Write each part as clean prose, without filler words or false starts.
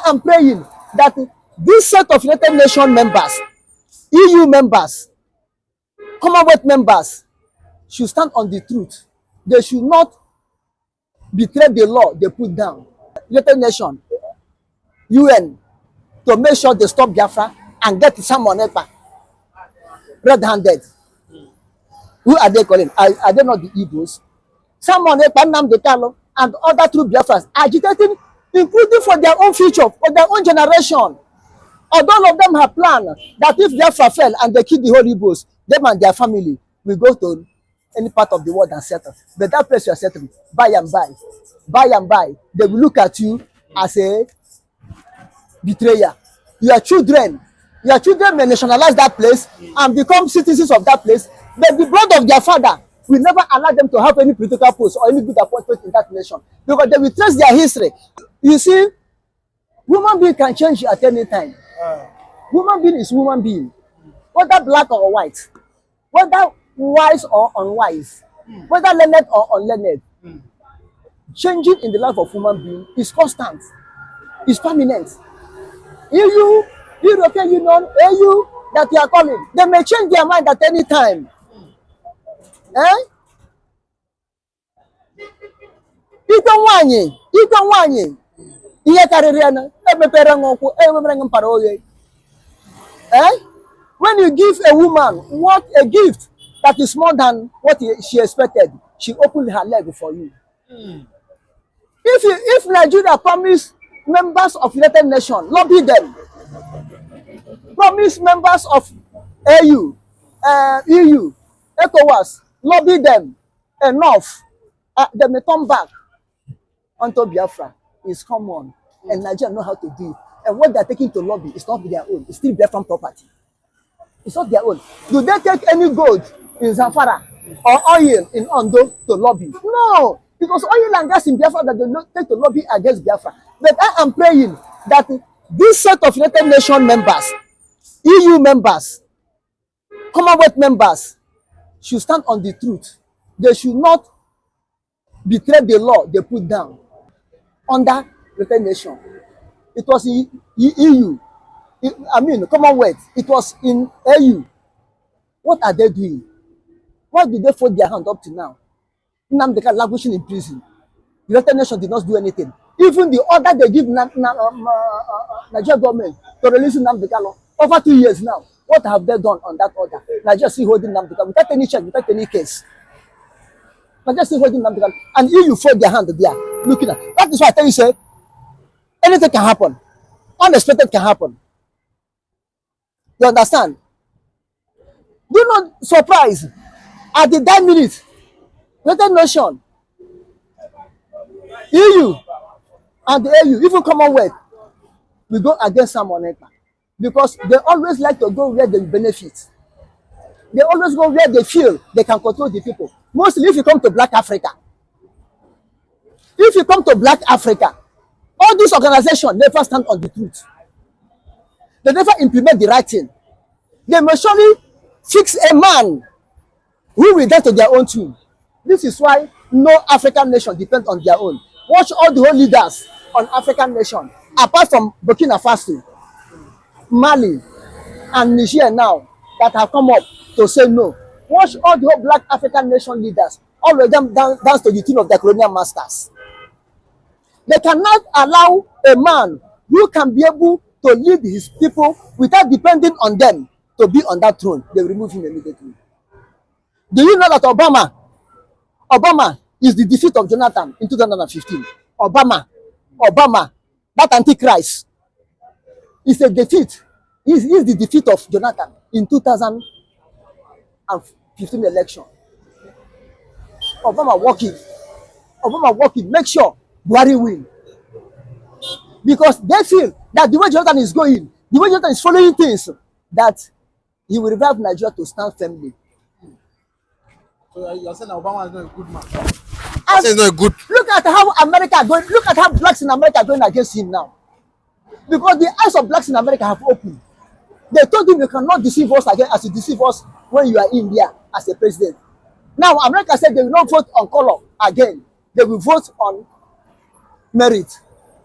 I am praying that this set of United Nations members, EU members, Commonwealth members should stand on the truth. They should not betray the law they put down. United Nations, UN, to make sure they stop Biafra and get someone Ekpa red-handed. Who are they calling? Are they not the Igbos? Someone Ekpa Nnamdi and other true Biafras agitating, including for their own future, for their own generation. Although all of them have planned that if Biafra fell and they kill the whole Igbos, them and their family will go to any part of the world and settle. But that place you are settling, by and by, they will look at you as a betrayer. Your children may nationalize that place and become citizens of that place, but the blood of their father will never allow them to have any political post or any good appointment in that nation, because they will trace their history. You see, human being can change at any time. Human being is human being, whether black or white, whether wise or unwise, whether learned or unlearned. Changing in the life of human being is constant, is permanent. EU, European Union, AU that you are calling, they may change their mind at any time. Iko nwanyi, ihe karịrị ya na emepere ngokwu, emepere mpara oye. When you give a woman what a gift that is more than what she expected, she opened her leg for you. If Nigeria promise members of United Nations, lobby them. Promise members of AU, EU, ECOWAS, lobby them enough. They may turn back onto Biafra. It's common, and Nigeria know how to do it. And what they're taking to lobby is not their own. It's still Biafran property. It's not their own. Do they take any gold in Zamfara or oil in Ondo to lobby? No. It was oil and gas in Biafra that they not take to lobby against Biafra. But I am praying that this set of United Nations members, EU members, Commonwealth members should stand on the truth. They should not betray the law they put down under United Nations. It was in EU, Commonwealth. It was in AU. What are they doing? Why did they fold their hand up to now? Nnamdi Kanu languishing in prison. The United Nations did not do anything. Even the order they give Nigerian government to release Nnamdi Kanu over 2 years now. What have they done on that order? Nigeria still holding Nnamdi Kanu without any check, without any case. Nigeria still holding Nnamdi Kanu, and EU fold their hand there, looking at. That is why I tell you, say, anything can happen. Unexpected can happen. You understand? Do not surprise at the 9 minutes. United Nations, EU, and the AU, even Commonwealth, we go against someone Ekpa, because they always like to go where they benefit. They always go where they feel they can control the people. Mostly if you come to Black Africa. If you come to Black Africa, all these organizations never stand on the truth. They never implement the right thing. They must surely fix a man who will die to their own tune. This is why no African nation depends on their own. Watch all the whole leaders on African nation, apart from Burkina Faso, Mali, and Niger now, that have come up to say no. Watch all the whole Black African nation leaders, all of them dance to the tune of their colonial masters. They cannot allow a man who can be able to lead his people without depending on them to be on that throne. They remove him immediately. Do you know that Obama is the defeat of Jonathan in 2015? Obama, that antichrist, is a defeat. He's the defeat of Jonathan in 2015 election. Obama working, make sure Buhari win. Because they feel that the way Jonathan is going, the way Jonathan is following things, that he will revive Nigeria to stand firmly. So you're saying Obama is not a good man? He's not good. Look at how America are going. Look at how blacks in America are going against him now. Because the eyes of blacks in America have opened. They told him you cannot deceive us again as you deceive us when you are in there as a president. Now America said they will not vote on color again. They will vote on merit.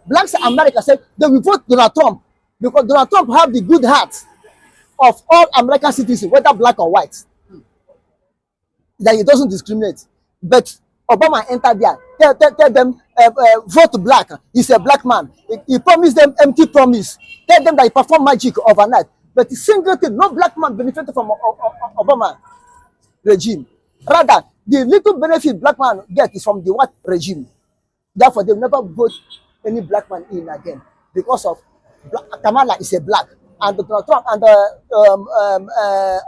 blacks in America say they will vote Donald Trump because Donald Trump have the good heart of all American citizens, whether black or white, that he doesn't discriminate. But Obama entered there, tell them vote black. He's a black man. He promised them empty promise. Tell them that he performed magic overnight. But the single thing, no black man benefited from Obama regime. Rather, the little benefit black man get is from the white regime. Therefore, they will never vote any black man in again because of Kamala is a black. And Donald Trump and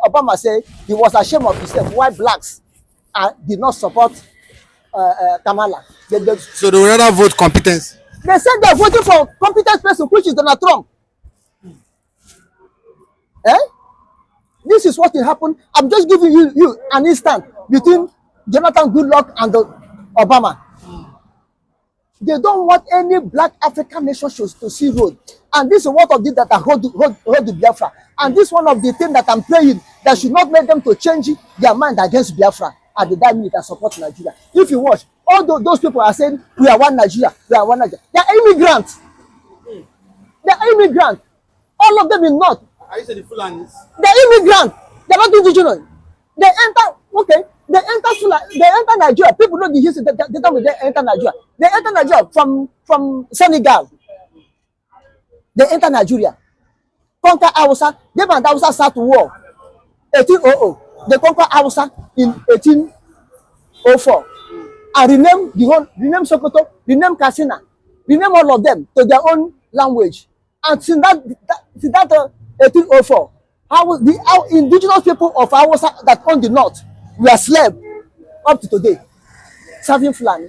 Obama say he was ashamed of himself. Why blacks did not support Kamala? So they will rather vote competence. They said they're voting for competent person, which is Donald Trump. This is what will happen. I'm just giving you an instant between Jonathan Goodluck and Obama. They don't want any black African nation to see road. And this is what of this that I hold the Biafra. And this one of the things that I'm praying that should not make them to change their mind against Biafra at the time minute and support Nigeria. If you watch, all those people are saying, we are one Nigeria, we are one Nigeria. They are immigrants. They are immigrants. All of them in North. Are you saying the Fulanis? They are immigrants. They are not indigenous. They enter, okay, they enter Nigeria. People know the history. They tell me they enter Nigeria. They enter Nigeria from Senegal. They enter Nigeria. Conquer Hausa. They and Hausa start war. 1800. They conquer Hausa in 1804. And rename Sokoto, rename Katsina, rename all of them to their own language. And since that 1804, how indigenous people of Hausa that own the north were slaves up to today, serving Fulani.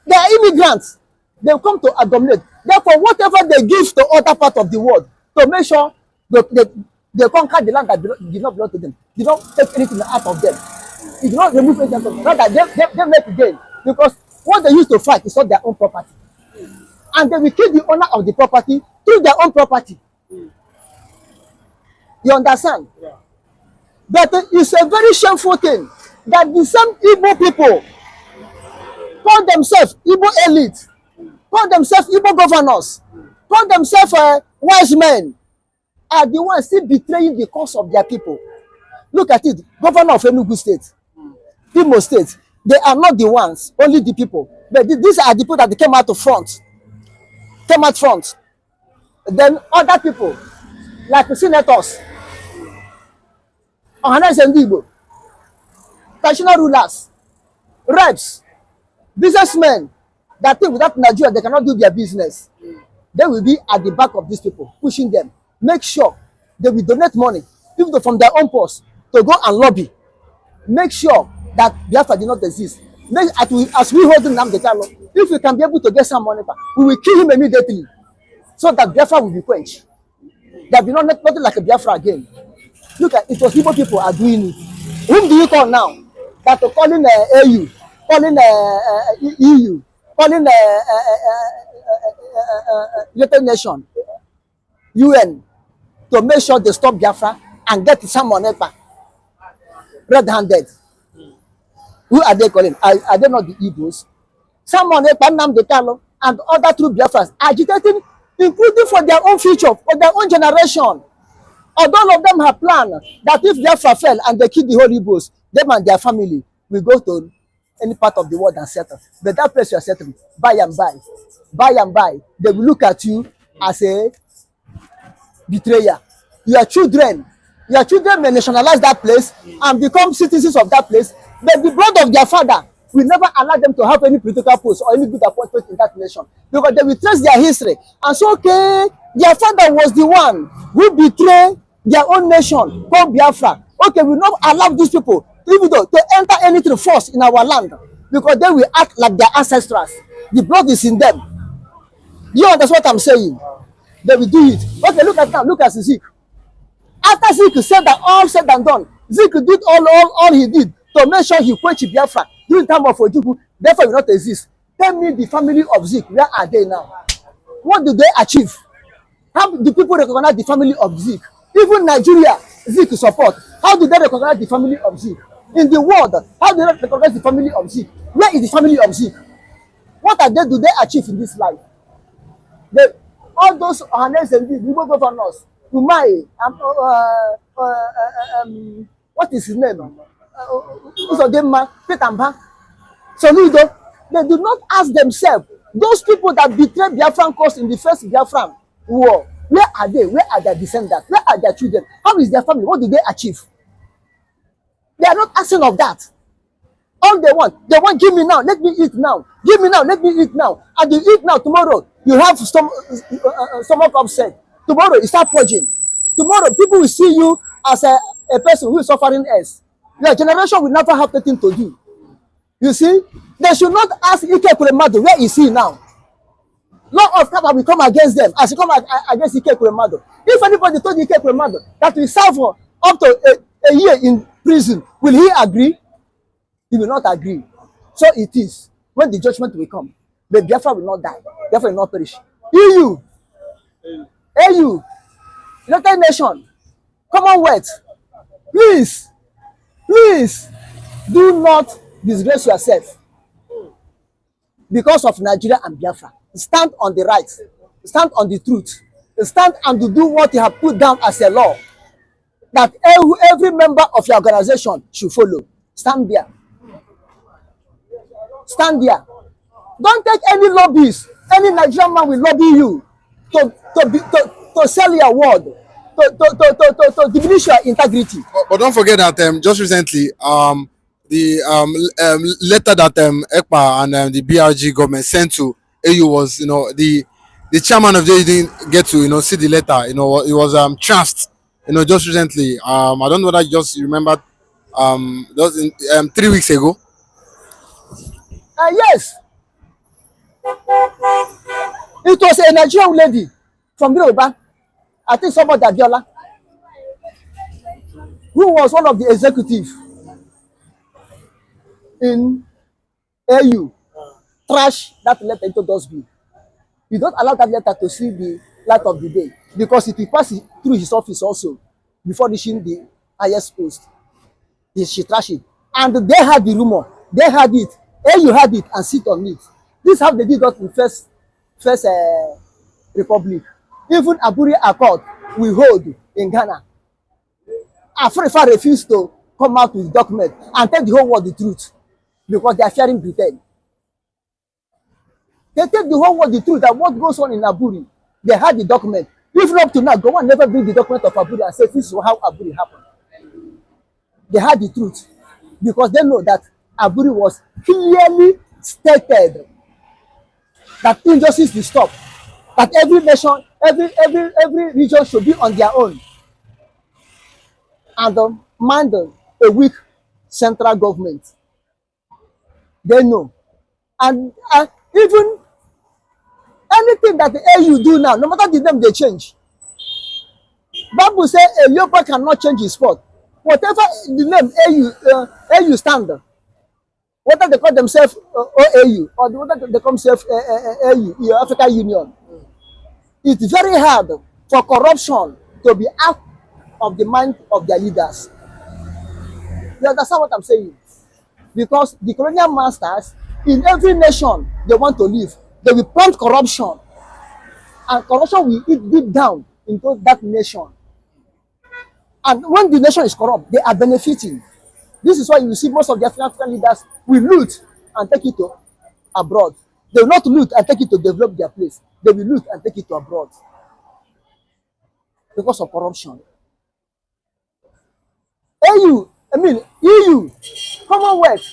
They are immigrants. They come to dominate. Therefore, whatever they give to other part of the world to make sure they conquer the land that did not belong to them. They don't take anything out of them. It did not remove anything from them. Rather, they make gain. Because what they used to fight is not their own property. And they will kill the owner of the property through their own property. You understand? Yeah. But it's a very shameful thing that the same Igbo people call themselves Igbo elite, call themselves Igbo governors, call themselves wise men, are the ones still betraying the cause of their people. Look at it, governor of Enugu State, Imo State, they are not the ones, only the people. But these are the people that came out front. Then other people, like the senators, Igbo, traditional rulers, reps, businessmen that think without Nigeria they cannot do their business. They will be at the back of these people, pushing them. Make sure they will donate money, even from their own purse, to go and lobby. Make sure that Biafra did not exist. As we hold Nnamdi Kanu, if we can be able to get some money back, we will kill him immediately, so that Biafra will be quenched. There will be nothing like a Biafra again. Look at it, was Igbo people are doing it. Whom do you call now? That are calling AU, calling EU, calling United Nations, UN, to make sure they stop Biafra and get someone Ekpa red-handed. Who are they calling? Are they not the Igbos? Someone Ekpa, Nnamdi Kanu, and other true Biafras agitating, including for their own future, for their own generation. Although all of them have planned that if Biafra fell and they kill the whole Igbos, them and their family will go to any part of the world and settle. But that place you are settling, by and by, they will look at you as a betrayer. Your children may nationalize that place and become citizens of that place, but the blood of their father will never allow them to have any political post or any good appointment in that nation, because they will trace their history and say, okay, their father was the one who betrayed their own nation called Biafra. Okay, we will not allow these people even though to enter anything first in our land, because they will act like their ancestors. The blood is in them. You understand what I'm saying? They will do it. Okay, look at now. Look at Zeke. After Zeke said that all said and done, Zeke did all he did to make sure he quenched Biafra during the time of Ojukwu. Therefore, will not exist. Tell me the family of Zeke, where are they now? What did they achieve? How do people recognize the family of Zeke? Even Nigeria, Zeke support. How do they recognize the family of Zeke? In the world, how do they recognize the family of Zeke? Where is the family of Zeke? What do they achieve in this life? All those Ohanes and the Igbo governors, Umai, what is his name? Uzodimma, Petamba, Soludo, they do not ask themselves, those people that betrayed Biafran cause in the first Biafran war, where are they? Where are their descendants? Where are their children? How is their family? What do they achieve? They are not asking of that. All they want, give me now, let me eat now. Give me now, let me eat now. And you eat now, tomorrow, you have stomach upset. Tomorrow, you start purging. Tomorrow, people will see you as a person who is suffering else. Your generation will never have nothing to do. You see, they should not ask Ike Kuremadu, where is he now? Law of Kaba will come against them as he come against Ike Kuremadu. If anybody told Ike Kuremadu that we serve for up to a year in prison, will he agree? He will not agree. So it is. When the judgment will come, the Biafra will not die. Biafra will not perish. EU, AU, United Nations, Commonwealth, please, do not disgrace yourself because of Nigeria and Biafra. Stand on the right. Stand on the truth. Stand and do what you have put down as a law that every member of your organization should follow. Stand there. Stand there. Don't take any lobbies. Any Nigerian man will lobby you to sell your word, to diminish your integrity. But don't forget that just recently, the letter that Ekpa and the BRG government sent to AU was, the chairman of the didn't get to, see the letter. It was trashed, just recently. I don't know whether you just remembered, just 3 weeks ago. Yes, it was a Nigerian lady from Yoruba, I think somebody Abiola, who was one of the executives in AU, trash that letter into dustbin. You don't allow that letter to see the light of the day because it will pass through his office also before reaching the highest post. She trashed it, and they had the rumor, they had it. You had it and sit on it. This is how they did that in first republic. Even Aburi Accord we hold in Ghana. Afrifa refused to come out with document and tell the whole world the truth because they are fearing Britain. They tell the whole world the truth that what goes on in Aburi. They had the document. Even up to now, go on never bring the document of Aburi and say this is how Aburi happened. They had the truth because they know that Aburi was clearly stated that injustice will stop, that every nation, every region should be on their own, and mind a weak central government. They know, and even anything that the AU do now, no matter the name they change, Bible say a leopard cannot change his spot. Whatever the name AU stand. Whether they call themselves OAU or whether they call themselves AU, African Union, it's very hard for corruption to be out of the mind of their leaders. You understand what I'm saying? Because the colonial masters in every nation they want to live, they will plant corruption, and corruption will eat deep down into that nation. And when the nation is corrupt, they are benefiting. This is why you see most of the African leaders will loot and take it to abroad. They will not loot and take it to develop their place. They will loot and take it to abroad because of corruption. EU, Commonwealth,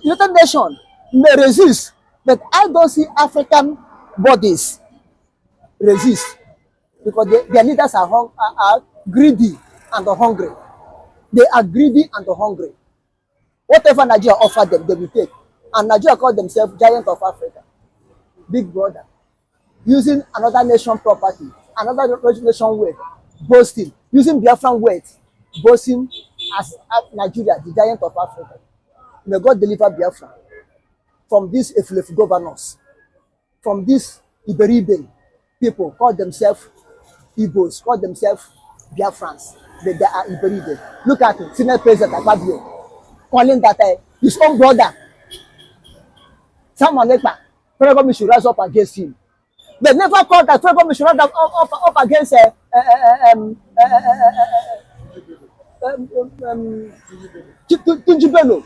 United Nations may resist, but I don't see African bodies resist because their leaders are greedy and hungry. They are greedy and hungry. Whatever Nigeria offered them, they will take. And Nigeria called themselves giant of Africa, big brother, using another nation property, another nation wealth, boasting, using Biafran wealth, boasting as Nigeria, the giant of Africa. May God deliver Biafra from these Eflefu governors, from these Iberibe people call themselves Igbos, call themselves Biafrans. They are Iberibe. Look at it, Senate President Akpabio calling that his own brother, someone Ekpa, probably should rise up against him. They never called that federal government should rise up against Tunjibelo,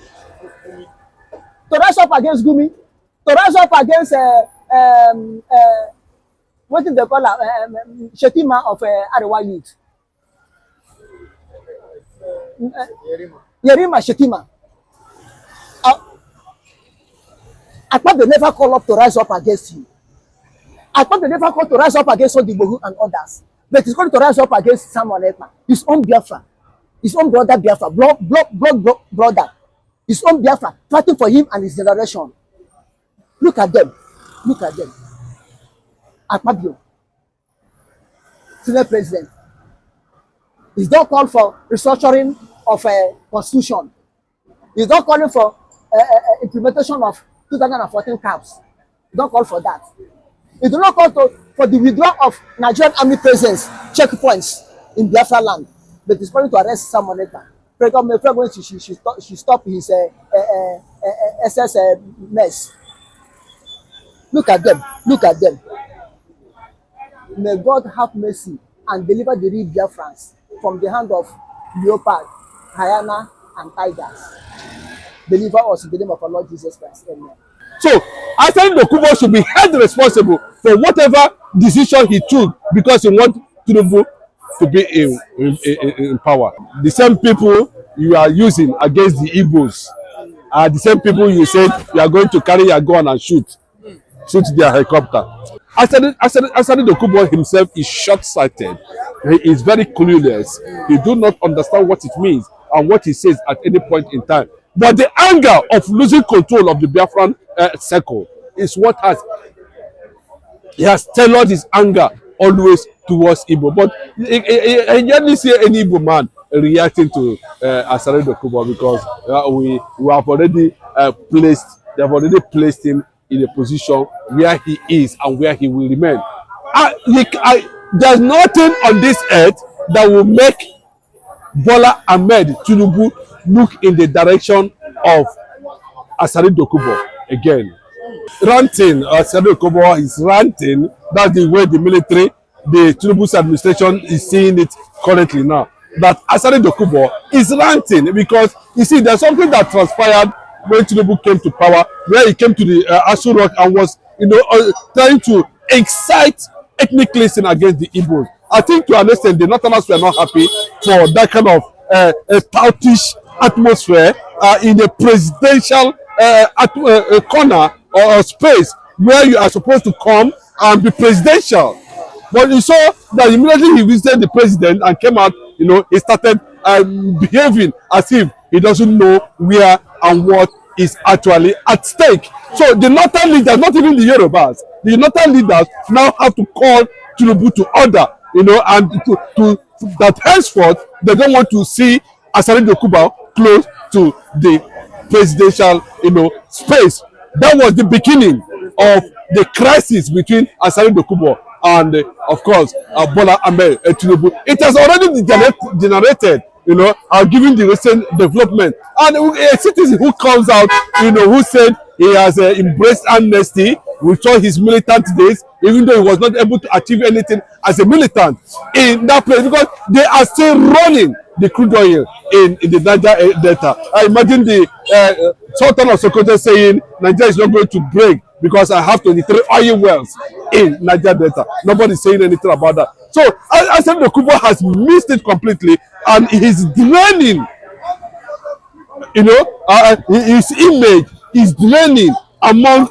to rise up against Gumi, to rise up against what did they call her? Shetima of Arewa Youth. Yerima Shetima. I thought they never call up to rise up against you. I thought they never called to rise up against Odibogu and others. But he's going to rise up against Samuel Ekpa, his own Biafra, his own brother Biafra, brother, his own Biafra, fighting for him and his generation. Look at them. Look at them. Akpabio, Senate President, he's not called for restructuring of a constitution. He's not calling for implementation of 2014 caps. He don't call for that. He do not call for the withdrawal of Nigerian army presence, checkpoints in Biafra land. But he's calling to arrest Samuel Ekpa. She stop his SS mess. Look at them. Look at them. May God have mercy and deliver the real Biafrans from the hand of leopard, hyena, and tigers. Deliver us in the name of our Lord Jesus Christ. Amen. So, Asari Dokubo should be held responsible for whatever decision he took because he wants Tinubu to be in power. The same people you are using against the Igbos are the same people you said you are going to carry your gun and shoot their helicopter. Asari Dokubo himself is short-sighted. He is very clueless. He do not understand what it means and what he says at any point in time. But the anger of losing control of the Biafran circle is what he has tailored his anger always towards Igbo. But I hardly see any Igbo man reacting to Asari Dokubo because we have already they have already placed him in a position where he is and where he will remain. There's nothing on this earth that will make Bola Ahmed Tinubu look in the direction of Asari Dokubo again. Ranting, Asari Dokubo is ranting. That's the way the military, the Tinubu's administration is seeing it currently now. That Asari Dokubo is ranting because you see there's something that transpired when Tinubu came to power, where he came to the Aso Rock and was, trying to excite ethnic cleansing against the Igbos. I think to an extent the Northerners were not happy for that kind of a stoutish atmosphere in a presidential corner or space where you are supposed to come and be presidential. But you saw that immediately he visited the president and came out, he started behaving as if he doesn't know where and what is actually at stake. So the northern leaders, not even the Yorubas, the northern leaders now have to call Tinubu to order, and to that henceforth they don't want to see Asari Dokubo close to the presidential, space. That was the beginning of the crisis between Asari Dokubo and, of course, Bola Ahmed Tinubu. It has already generated, given the recent development. And a citizen who comes out, who said he has embraced amnesty, we saw his militant days, even though he was not able to achieve anything as a militant in that place, because they are still running the crude oil in the Niger Delta. I imagine the Sultan of Sokoto saying Nigeria is not going to break because I have 23 oil wells in Niger Delta. Nobody is saying anything about that. So Asari Dokubo has missed it completely, and he's draining, his image is draining among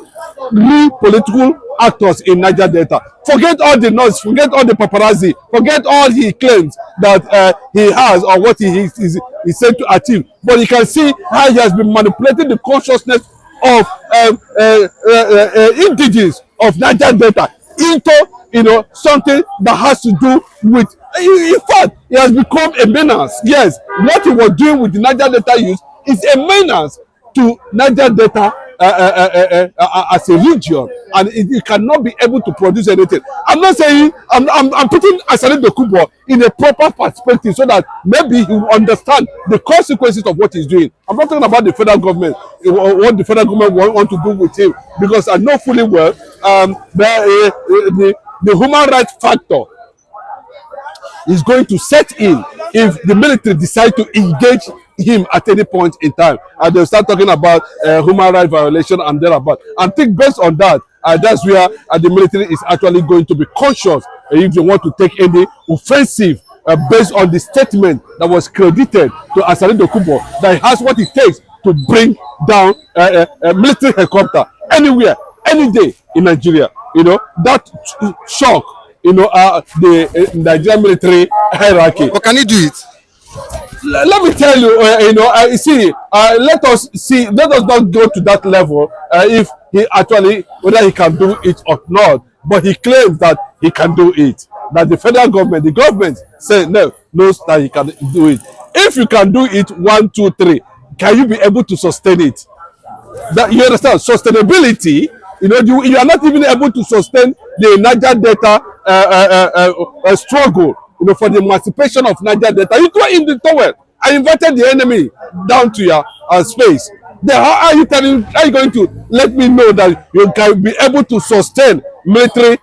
real political actors in Niger Delta. Forget all the noise, forget all the paparazzi, forget all he claims that he has or what he is said to achieve. But you can see how he has been manipulating the consciousness of indigenous of Niger Delta into something that has to do with. In fact, he has become a menace. Yes, what he was doing with the Niger Delta youth is a menace to Niger Delta as a region, and it cannot be able to produce anything. I'm not saying I'm putting Asari Dokubo in a proper perspective so that maybe he will understand the consequences of what he's doing. I'm not talking about the federal government, what the federal government want to do with him, because I know fully well the human rights factor is going to set in if the military decide to engage him at any point in time, and they'll start talking about human rights violation and thereabout. And think based on that, that's where the military is actually going to be conscious if they want to take any offensive based on the statement that was credited to Asari Dokubo that he has what it takes to bring down a military helicopter anywhere, any day in Nigeria. You know, that shock, you know, the Nigerian military hierarchy. But can he do it? Let me tell you, you know, let us not go to that level if he actually, whether he can do it or not. But he claims that he can do it. That the federal government, the government said knows that he can do it. If you can do it, 1, 2, 3, can you be able to sustain it? That you understand sustainability. You know, you are not even able to sustain the Niger Delta struggle. You know, for the emancipation of Niger Delta. You throw in the towel. I invited the enemy down to your space. Then how are you going to let me know that you can be able to sustain military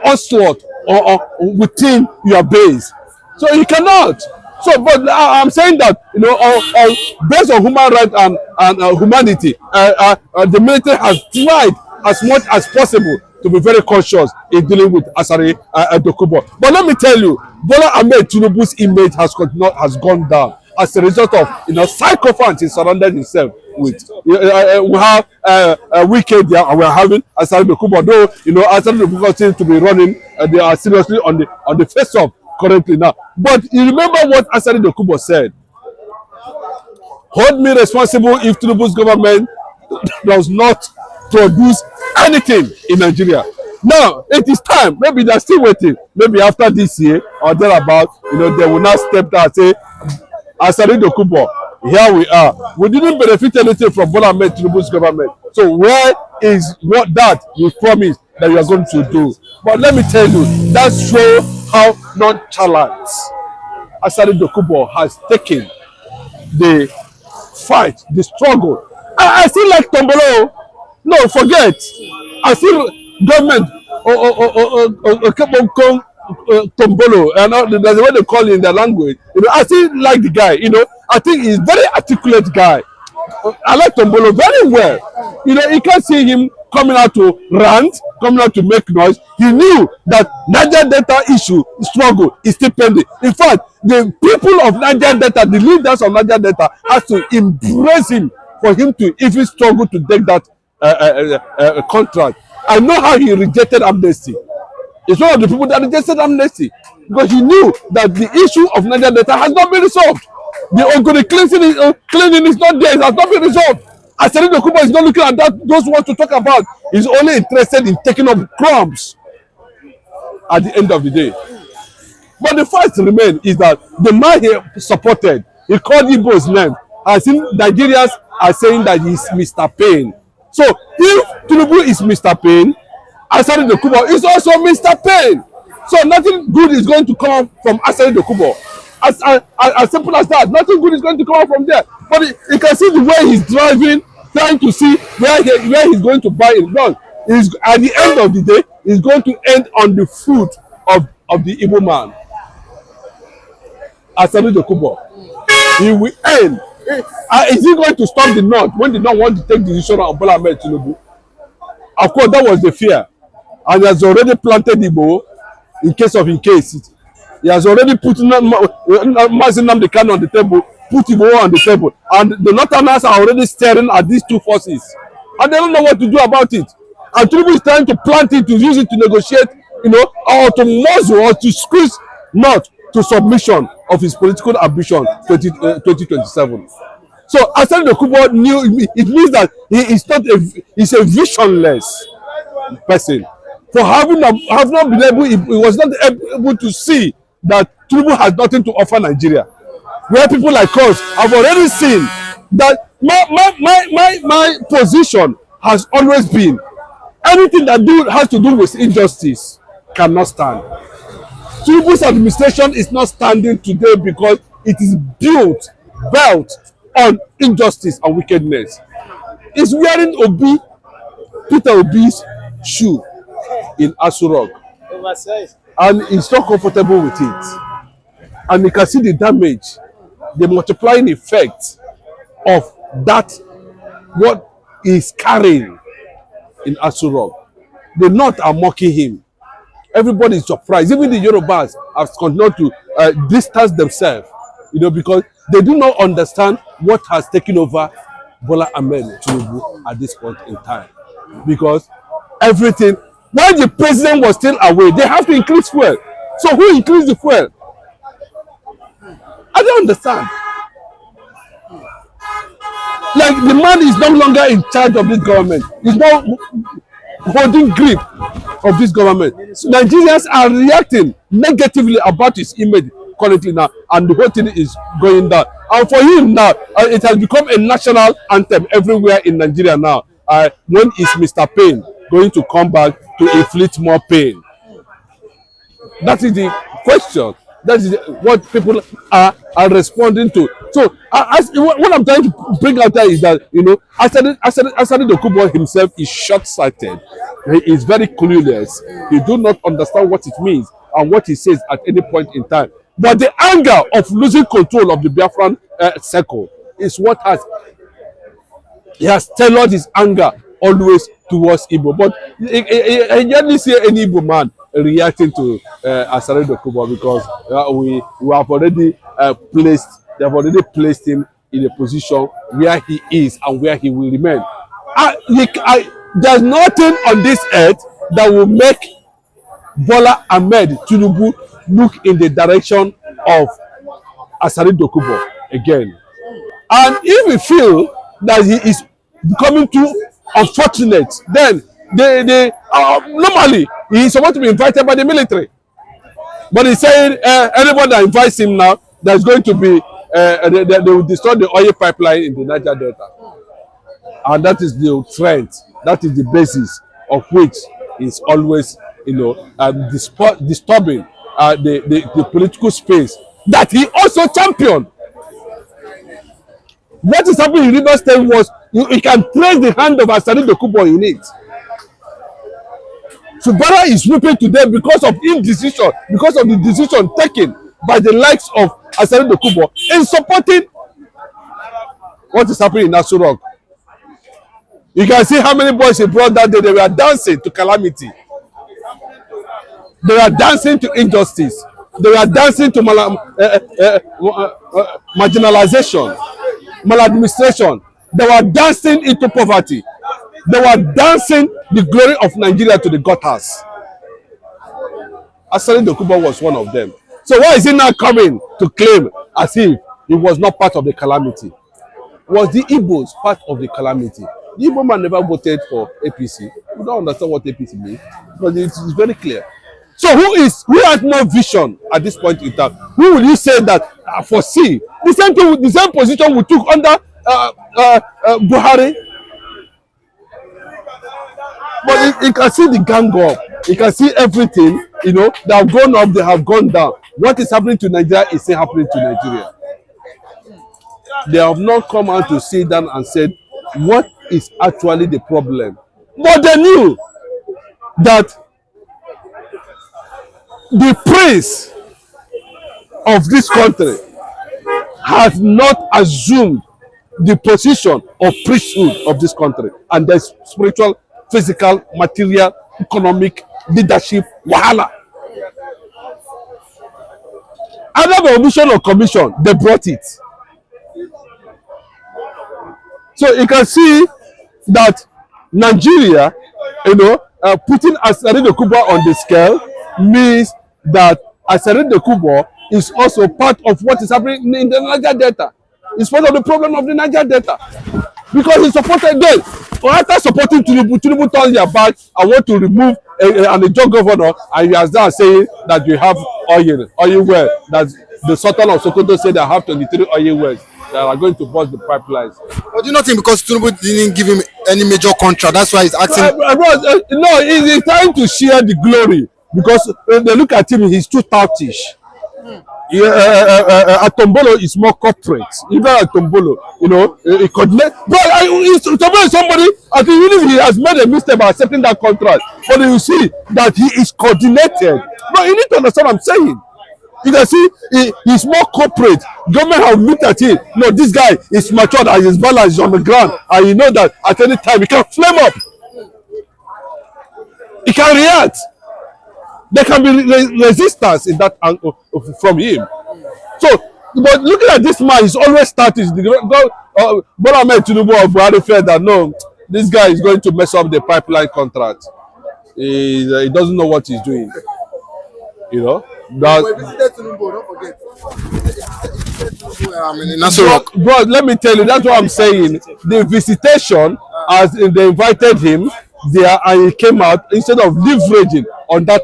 onslaught or within your base? So you cannot. So, but I'm saying that, you know, based on human rights and humanity, the military has tried as much as possible to be very cautious in dealing with Asari Dokubo. But let me tell you, Bola Ahmed Tinubu's image has gone down as a result of, you know, psychophants he surrounded himself with. We have Wike there, and we are having Asari Dokubo. Though, you know, Asari Dokubo seems to be running, they are seriously on the face off currently now. But you remember what Asari Dokubo said? Hold me responsible if Tinubu's government does not produce anything in Nigeria. Now it is time. Maybe they're still waiting. Maybe after this year or thereabout, you know, they will now step down and say, Asari Dokubo, here we are. We didn't benefit anything from Bola Ahmed Tinubu's government. So where is what that you promised that you are going to do? But let me tell you, that shows how nonchalant Asari Dokubo has taken the fight, the struggle. I still like Tombolo. No, forget. I still government Tombolo, and that's the way they call it in their language. You know, I still like the guy. You know, I think he's very articulate guy. I like Tombolo very well. You know, you can't see him coming out to rant, coming out to make noise. He knew that Niger Delta issue struggle is still pending. In fact, the people of Niger Delta, the leaders of Niger Delta, has to embrace him for him to even struggle to take that contract. I know how he rejected amnesty. He's one of the people that rejected amnesty because he knew that the issue of Niger Delta has not been resolved. The Ogoni cleaning is not there. It has not been resolved. Asari Dokubo is not looking at that. Those who want to talk about, he's only interested in taking up crumbs at the end of the day. But the fact remains is that the man he supported, he called Igbo's name. I think Nigerians are saying that he's Mr. Pain. So if Tinubu is Mr. Pain, Asari Dokubo is also Mr. Pain. So nothing good is going to come from Asari Dokubo. As simple as that, nothing good is going to come out from there. But you can see the way he's driving, trying to see where he's going to buy it. No, at the end of the day, he's going to end on the foot of the Igbo man. Asari Dokubo. He will end. Is he going to stop the North when they don't want to take the decision on Bola Ahmed Tinubu? Of course, that was the fear. And he has already planted Igbo in case. He has already put Mazin Nnamdi Kanu on the table, put Igbo on the table. And the Northerners are already staring at these two forces. And they don't know what to do about it. And Tinubu is trying to plant it, to use it to negotiate, you know, or to muzzle or to squeeze North to submission of his political ambition 2027. So Asari Dokubo knew it means that he's a visionless person. For having not been able, he was not able to see that Tinubu has nothing to offer Nigeria. Where people like us have already seen that my position has always been anything that has to do with injustice cannot stand. Tinubu's administration is not standing today because it is built on injustice and wickedness. It's wearing Peter Obi's shoe. in Asurok, and he's not comfortable with it. And you can see the damage, the multiplying effect of that, what he's carrying in Asurok. The North are mocking him. Everybody is surprised. Even the Yorubas have continued to distance themselves, because they do not understand what has taken over Bola Ahmed Tinubu at this point in time. Because everything, while the president was still away, they have to increase fuel. So who increased the fuel? I don't understand. Like, the man is no longer in charge of this government. He's not holding grip of this government. So Nigerians are reacting negatively about his image currently now, and the whole thing is going down. And for him now, it has become a national anthem everywhere in Nigeria now. When is Mr. Pain going to come back to inflict more pain? That is the question. That is what people are responding to. So, what I'm trying to bring out there is that, Asari Dokubo himself is short-sighted. He is very clueless. He do not understand what it means and what he says at any point in time. But the anger of losing control of the Biafran circle is what he has tailored his anger always towards Igbo. But I hardly see any Igbo man reacting to Asari Dokubo, because we have already they have already placed him in a position where he is and where he will remain. There's nothing on this earth that will make Bola Ahmed Tinubu look in the direction of Asari Dokubo again. And if we feel that he is becoming too unfortunate, then normally he is supposed to be invited by the military. But he's saying anyone that invites him now, there's going to be they will destroy the oil pipeline in the Niger Delta. And that is the trend. That is the basis of which is always, disturbing the political space that he also championed. What is happening in Rivers State was, you can trace the hand of Asari Dokubo in it. Fubara is weeping today because of indecision, because of the decision taken by the likes of Asari Dokubo in supporting what is happening in Asurok. You can see how many boys he brought that day. They were dancing to calamity. They were dancing to injustice. They were dancing to marginalization, maladministration. They were dancing into poverty. They were dancing the glory of Nigeria to the gutters. Asari Dokubo was one of them. So why is he now coming to claim as if he was not part of the calamity? Was the Igbos part of the calamity? The Igbo man never voted for APC. We don't understand what APC means, but it's very clear. So who has more vision at this point in time? Who will you say that foresee the same position we took under Buhari? But you can see the gang up. You can see everything, they have gone up, they have gone down. What is happening to Nigeria is still happening to Nigeria. They have not come out to sit down and said what is actually the problem. But they knew that the prince of this country has not assumed the position of priesthood of this country, and there's spiritual, physical, material, economic, leadership, wahala. Under the omission of commission, they brought it. So you can see that Nigeria, putting Asari Dokubo on the scale means that Asari Dokubo is also part of what is happening in the Niger Delta. It's part of the problem of the Niger Delta. Because he supported them. After supporting Tinubu turned their back and want to remove an Ijaw governor, and he has now saying that you have oil well. That the Sultan of Sokoto said they have 23 oil wells that are going to burst the pipelines. But do you not think because Tinubu didn't give him any major contract, that's why he's acting? No, he's trying to share the glory, because when they look at him, he's too stoutish. Atombolo is more corporate. Even Atombolo, you know, he coordinate. But Atombolo is somebody, I think even if he has made a mistake by accepting that contract, but you see that he is coordinated. But you need to understand what I'm saying. You can see he's more corporate. Government have looked at him. No, this guy is matured and his balance is on the ground, and you know that at any time he can flame up. He can react. There can be resistance in that angle from him. So, but looking at this man, he's always starting. Bola Ahmed Tinubu of Buhari felt that no, this guy is going to mess up the pipeline contract. He doesn't know what he's doing. You know. That, bro, let me tell you, that's what I'm saying. The visitation, as they invited him there, and he came out instead of leveraging on that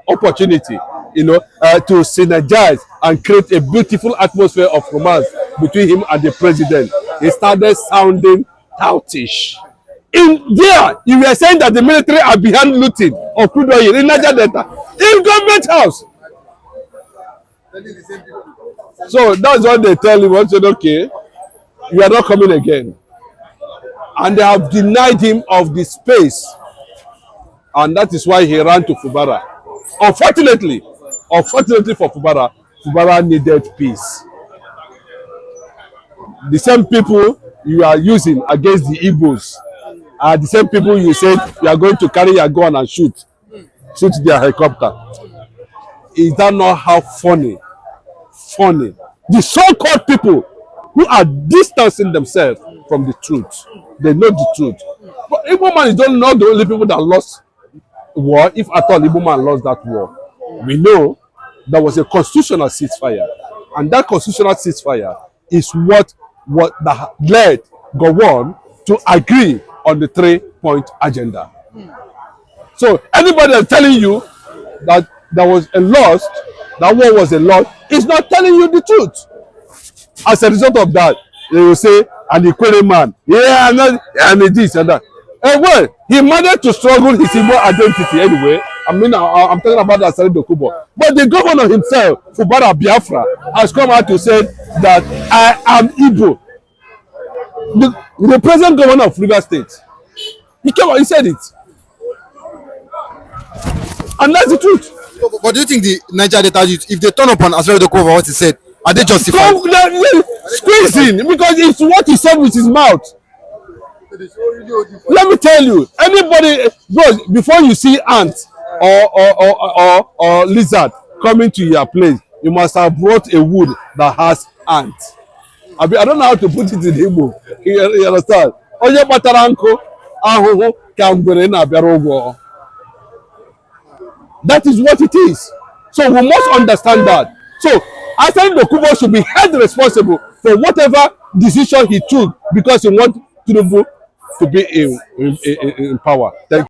opportunity, you know, to synergize and create a beautiful atmosphere of romance between him and the president. He started sounding toutish. In there, you were saying that the military are behind looting of crude oil in Niger Delta, in government house. So that's what they tell him. I said, okay, you are not coming again. And they have denied him of the space. And that is why he ran to Fubara. Unfortunately for Fubara, Fubara needed peace. The same people you are using against the Igbos are the same people you said you are going to carry your gun and shoot their helicopter. Is that not how funny? The so-called people who are distancing themselves from the truth, they know the truth. But Igbo man is not the only people that lost war. If at all Igbo man lost that war, we know there was a constitutional ceasefire, and that constitutional ceasefire is what that led Govt to agree on the 3-point agenda. So anybody that's telling you that there was a loss, that war was a loss, is not telling you the truth. As a result of that, they will say, and the Kwere man, yeah, and this and that. And well, he managed to struggle his Igbo identity anyway. I mean, I'm talking about Asari Dokubo. But the governor himself, Fubara Biafra, has come out to say that I am Igbo. The present governor of River State, he came out, he said it. And that's the truth. But do you think the Niger Delta youth, if they turn up on Asari Dokubo what he said, are they justified? Squeezing, because it's what he said with his mouth. Let me tell you, anybody, bro, before you see ant or lizard coming to your place, you must have brought a wood that has ant. I don't know how to put it in Igbo. You understand? Onye batara nkụ ahụhụ ka ngwere na-abịara ụgwọ. That is what it is. So we must understand that. So Asari Dokubo should be held responsible for whatever decision he took because he wanted Tinubu to be in power. Thank you.